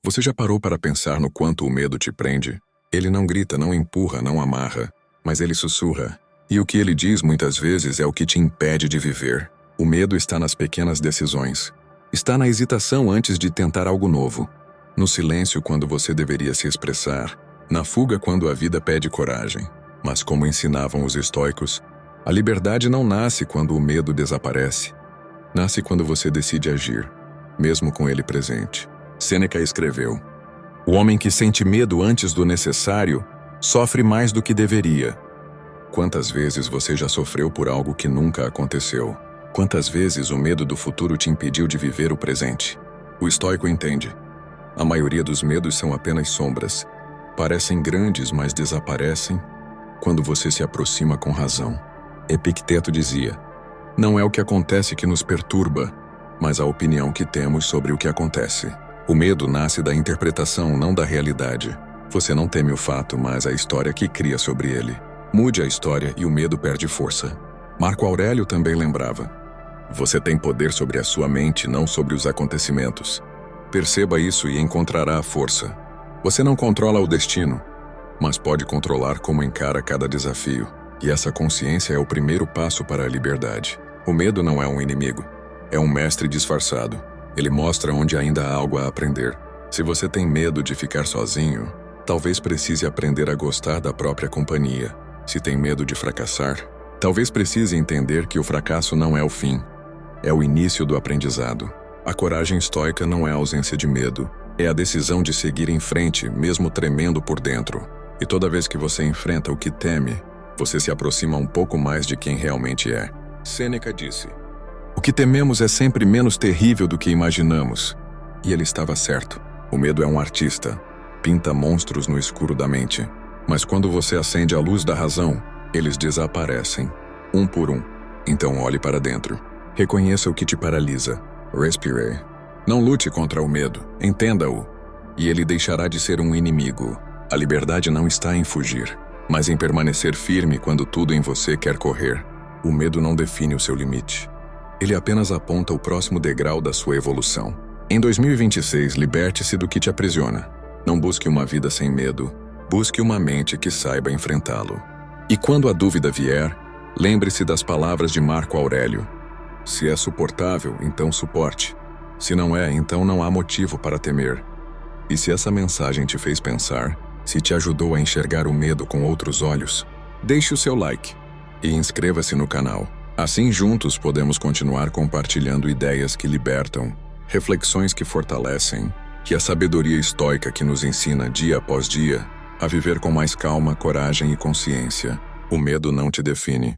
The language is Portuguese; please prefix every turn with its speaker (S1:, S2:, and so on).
S1: Você já parou para pensar no quanto o medo te prende? Ele não grita, não empurra, não amarra, mas ele sussurra. E o que ele diz muitas vezes é o que te impede de viver. O medo está nas pequenas decisões. Está na hesitação antes de tentar algo novo. No silêncio quando você deveria se expressar. Na fuga quando a vida pede coragem. Mas como ensinavam os estoicos, a liberdade não nasce quando o medo desaparece. Nasce quando você decide agir, mesmo com ele presente. Sêneca escreveu: "O homem que sente medo antes do necessário sofre mais do que deveria." Quantas vezes você já sofreu por algo que nunca aconteceu? Quantas vezes o medo do futuro te impediu de viver o presente? O estoico entende. A maioria dos medos são apenas sombras. Parecem grandes, mas desaparecem quando você se aproxima com razão. Epicteto dizia: "Não é o que acontece que nos perturba, mas a opinião que temos sobre o que acontece." O medo nasce da interpretação, não da realidade. Você não teme o fato, mas a história que cria sobre ele. Mude a história e o medo perde força. Marco Aurélio também lembrava: "Você tem poder sobre a sua mente, não sobre os acontecimentos." Perceba isso e encontrará a força. Você não controla o destino, mas pode controlar como encara cada desafio. E essa consciência é o primeiro passo para a liberdade. O medo não é um inimigo, é um mestre disfarçado. Ele mostra onde ainda há algo a aprender. Se você tem medo de ficar sozinho, talvez precise aprender a gostar da própria companhia. Se tem medo de fracassar, talvez precise entender que o fracasso não é o fim, é o início do aprendizado. A coragem estoica não é a ausência de medo, é a decisão de seguir em frente, mesmo tremendo por dentro. E toda vez que você enfrenta o que teme, você se aproxima um pouco mais de quem realmente é. Sêneca disse: "O que tememos é sempre menos terrível do que imaginamos." E ele estava certo. O medo é um artista. Pinta monstros no escuro da mente. Mas quando você acende a luz da razão, eles desaparecem, um por um. Então olhe para dentro. Reconheça o que te paralisa. Respire. Não lute contra o medo. Entenda-o. E ele deixará de ser um inimigo. A liberdade não está em fugir, mas em permanecer firme quando tudo em você quer correr. O medo não define o seu limite. Ele apenas aponta o próximo degrau da sua evolução. Em 2026, liberte-se do que te aprisiona. Não busque uma vida sem medo. Busque uma mente que saiba enfrentá-lo. E quando a dúvida vier, lembre-se das palavras de Marco Aurélio: "Se é suportável, então suporte. Se não é, então não há motivo para temer." E se essa mensagem te fez pensar, se te ajudou a enxergar o medo com outros olhos, deixe o seu like e inscreva-se no canal. Assim juntos podemos continuar compartilhando ideias que libertam, reflexões que fortalecem, e a sabedoria estoica que nos ensina dia após dia a viver com mais calma, coragem e consciência. O medo não te define.